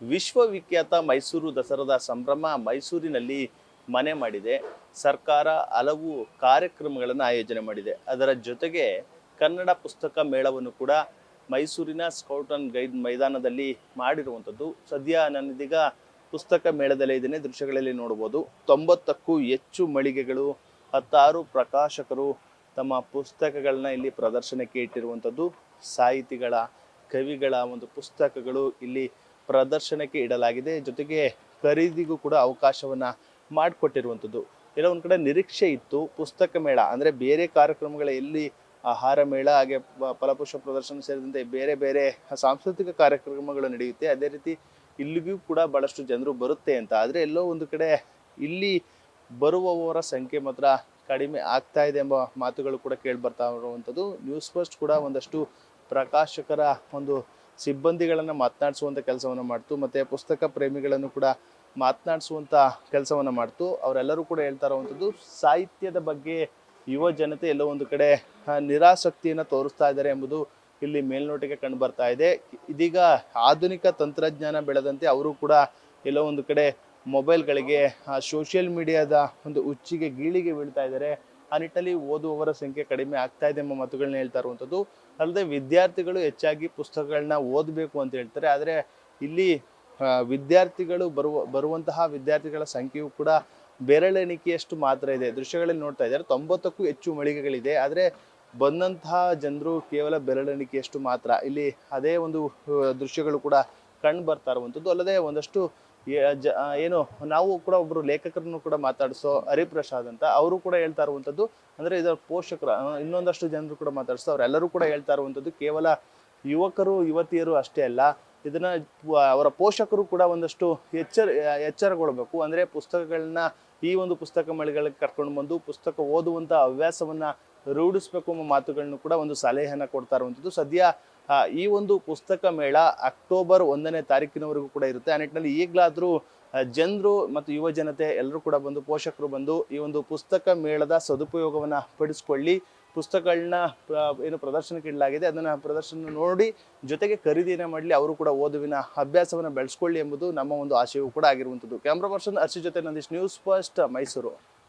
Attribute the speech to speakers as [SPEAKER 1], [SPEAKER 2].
[SPEAKER 1] ವಿಶ್ವವಿಖ್ಯಾತ ಮೈಸೂರು ದಸರಾದ ಸಂಭ್ರಮ ಮೈಸೂರಿನಲ್ಲಿ ಮನೆ ಮಾಡಿದೆ. ಸರ್ಕಾರ ಹಲವು ಕಾರ್ಯಕ್ರಮಗಳನ್ನು ಆಯೋಜನೆ ಮಾಡಿದೆ. ಅದರ ಜೊತೆಗೆ ಕನ್ನಡ ಪುಸ್ತಕ ಮೇಳವನ್ನು ಕೂಡ ಮೈಸೂರಿನ ಸ್ಕೌಟ್ ಅಂಡ್ ಗೈಡ್ ಮೈದಾನದಲ್ಲಿ ಮಾಡಿರುವಂಥದ್ದು. ಸದ್ಯ ನಾನಿದೀಗ ಪುಸ್ತಕ ಮೇಳದಲ್ಲೇ ಇದ್ದೇನೆ. ದೃಶ್ಯಗಳಲ್ಲಿ ನೋಡ್ಬೋದು 90ಕ್ಕೂ ಹೆಚ್ಚು ಮಳಿಗೆಗಳು, 16 ಪ್ರಕಾಶಕರು ತಮ್ಮ ಪುಸ್ತಕಗಳನ್ನ ಇಲ್ಲಿ ಪ್ರದರ್ಶನಕ್ಕೆ ಇಟ್ಟಿರುವಂಥದ್ದು. ಸಾಹಿತಿಗಳ, ಕವಿಗಳ ಒಂದು ಪುಸ್ತಕಗಳು ಇಲ್ಲಿ ಪ್ರದರ್ಶನಕ್ಕೆ ಇಡಲಾಗಿದೆ. ಜೊತೆಗೆ ಖರೀದಿಗೂ ಕೂಡ ಅವಕಾಶವನ್ನ ಮಾಡಿಕೊಟ್ಟಿರುವಂಥದ್ದು. ಎಲ್ಲ ಒಂದು ಕಡೆ ನಿರೀಕ್ಷೆ ಇತ್ತು ಪುಸ್ತಕ ಮೇಳ ಅಂದರೆ ಬೇರೆ ಕಾರ್ಯಕ್ರಮಗಳ ಎಲ್ಲಿ ಆಹಾರ ಮೇಳ ಹಾಗೆ ಫಲಪುಷ್ಪ ಪ್ರದರ್ಶನ ಸೇರಿದಂತೆ ಬೇರೆ ಬೇರೆ ಸಾಂಸ್ಕೃತಿಕ ಕಾರ್ಯಕ್ರಮಗಳು ನಡೆಯುತ್ತೆ, ಅದೇ ರೀತಿ ಇಲ್ಲಿಗೂ ಕೂಡ ಬಹಳಷ್ಟು ಜನರು ಬರುತ್ತೆ ಅಂತ. ಆದರೆ ಎಲ್ಲೋ ಒಂದು ಕಡೆ ಇಲ್ಲಿ ಬರುವವರ ಸಂಖ್ಯೆ ಮಾತ್ರ ಕಡಿಮೆ ಆಗ್ತಾ ಇದೆ ಎಂಬ ಮಾತುಗಳು ಕೂಡ ಕೇಳಿ ಬರ್ತಾ ಇರುವಂಥದ್ದು. ನ್ಯೂಸ್ ಫಸ್ಟ್ ಕೂಡ ಒಂದಷ್ಟು ಪ್ರಕಾಶಕರ ಒಂದು ಸಿಬ್ಬಂದಿಗಳನ್ನು ಮಾತನಾಡಿಸುವಂಥ ಕೆಲಸವನ್ನು ಮಾಡ್ತು, ಮತ್ತು ಪುಸ್ತಕ ಪ್ರೇಮಿಗಳನ್ನು ಕೂಡ ಮಾತನಾಡಿಸುವಂಥ ಕೆಲಸವನ್ನು ಮಾಡ್ತು. ಅವರೆಲ್ಲರೂ ಕೂಡ ಹೇಳ್ತಾ ಇರುವಂಥದ್ದು ಸಾಹಿತ್ಯದ ಬಗ್ಗೆ ಯುವ ಜನತೆ ಎಲ್ಲೋ ಒಂದು ಕಡೆ ನಿರಾಸಕ್ತಿಯನ್ನು ತೋರಿಸ್ತಾ ಇದ್ದಾರೆ ಎಂಬುದು ಇಲ್ಲಿ ಮೇಲ್ನೋಟಕ್ಕೆ ಕಂಡು ಬರ್ತಾ ಇದೆ. ಇದೀಗ ಆಧುನಿಕ ತಂತ್ರಜ್ಞಾನ ಬೆಳೆದಂತೆ ಅವರು ಕೂಡ ಎಲ್ಲೋ ಒಂದು ಕಡೆ ಮೊಬೈಲ್ಗಳಿಗೆ, ಸೋಷಿಯಲ್ ಮೀಡಿಯಾದ ಒಂದು ಹುಚ್ಚಿಗೆ ಗೀಳಿಗೆ ಬೀಳ್ತಾ ಇದ್ದಾರೆ. ಆ ನಿಟ್ಟಿನಲ್ಲಿ ಓದುವವರ ಸಂಖ್ಯೆ ಕಡಿಮೆ ಆಗ್ತಾ ಇದೆ ಎಂಬ ಮಾತುಗಳನ್ನ ಹೇಳ್ತಾ ಇರುವಂಥದ್ದು. ಅಲ್ಲದೆ ವಿದ್ಯಾರ್ಥಿಗಳು ಹೆಚ್ಚಾಗಿ ಪುಸ್ತಕಗಳನ್ನ ಓದಬೇಕು ಅಂತ ಹೇಳ್ತಾರೆ. ಆದರೆ ಇಲ್ಲಿ ವಿದ್ಯಾರ್ಥಿಗಳು ಬರುವಂತಹ ವಿದ್ಯಾರ್ಥಿಗಳ ಸಂಖ್ಯೆಯು ಕೂಡ ಬೆರಳೆಣಿಕೆಯಷ್ಟು ಮಾತ್ರ ಇದೆ. ದೃಶ್ಯಗಳಲ್ಲಿ ನೋಡ್ತಾ ಇದ್ದಾರೆ 90ಕ್ಕೂ ಹೆಚ್ಚು ಮಳಿಗೆಗಳಿದೆ, ಆದರೆ ಬಂದಂತಹ ಜನರು ಕೇವಲ ಬೆರಳೆಣಿಕೆಯಷ್ಟು ಮಾತ್ರ. ಇಲ್ಲಿ ಅದೇ ಒಂದು ದೃಶ್ಯಗಳು ಕೂಡ ಕಂಡು ಬರ್ತಾ ಇರುವಂಥದ್ದು. ಅಲ್ಲದೆ ಒಂದಷ್ಟು ಏನು ನಾವು ಕೂಡ ಒಬ್ಬರು ಲೇಖಕರನ್ನು ಕೂಡ ಮಾತಾಡಿಸೋ ಹರಿಪ್ರಸಾದ್ ಅಂತ, ಅವರು ಕೂಡ ಹೇಳ್ತಾ ಇರುವಂಥದ್ದು ಅಂದರೆ ಇದರ ಪೋಷಕರು ಇನ್ನೊಂದಷ್ಟು ಜನರು ಕೂಡ ಮಾತಾಡಿಸೋ ಅವರೆಲ್ಲರೂ ಕೂಡ ಹೇಳ್ತಾ ಇರುವಂಥದ್ದು ಕೇವಲ ಯುವಕರು ಯುವತಿಯರು ಅಷ್ಟೇ ಅಲ್ಲ, ಇದನ್ನ ಅವರ ಪೋಷಕರು ಕೂಡ ಒಂದಷ್ಟು ಎಚ್ಚರಗೊಳ್ಬೇಕು. ಅಂದರೆ ಪುಸ್ತಕಗಳನ್ನ ಈ ಒಂದು ಪುಸ್ತಕ ಮಳಿಗೆಗಳಿಗೆ ಕರ್ಕೊಂಡು ಬಂದು ಪುಸ್ತಕ ಓದುವಂಥ ಹವ್ಯಾಸವನ್ನ ರೂಢಿಸ್ಬೇಕು ಎಂಬ ಮಾತುಗಳನ್ನು ಕೂಡ ಒಂದು ಸಲಹೆಯನ್ನು ಕೊಡ್ತಾ ಇರುವಂಥದ್ದು. ಸದ್ಯ ಈ ಒಂದು ಪುಸ್ತಕ ಮೇಳ ಅಕ್ಟೋಬರ್ 1ನೇ ತಾರೀಕಿನವರೆಗೂ ಕೂಡ ಇರುತ್ತೆ. ಆ ನಿಟ್ಟಿನಲ್ಲಿ ಈಗಲಾದರೂ ಜನರು ಮತ್ತು ಯುವ ಜನತೆ ಎಲ್ಲರೂ ಕೂಡ ಬಂದು, ಪೋಷಕರು ಬಂದು ಈ ಒಂದು ಪುಸ್ತಕ ಮೇಳದ ಸದುಪಯೋಗವನ್ನು ಪಡಿಸ್ಕೊಳ್ಳಿ. ಪುಸ್ತಕಗಳನ್ನ ಏನು ಪ್ರದರ್ಶನಕ್ಕೆ ಇಡಲಾಗಿದೆ ಅದನ್ನು ಪ್ರದರ್ಶನ ನೋಡಿ ಜೊತೆಗೆ ಖರೀದಿಯನ್ನು ಮಾಡಲಿ, ಅವರು ಕೂಡ ಓದುವಿನ ಅಭ್ಯಾಸವನ್ನು ಬೆಳೆಸ್ಕೊಳ್ಳಿ ಎಂಬುದು ನಮ್ಮ ಒಂದು ಆಶಯವೂ ಕೂಡ ಆಗಿರುವಂಥದ್ದು. ಕ್ಯಾಮ್ರಾ ಪರ್ಸನ್ ಅರ್ಷಿ ಜೊತೆ ನಂದೀಶ್, ನ್ಯೂಸ್ ಫಸ್ಟ್, ಮೈಸೂರು.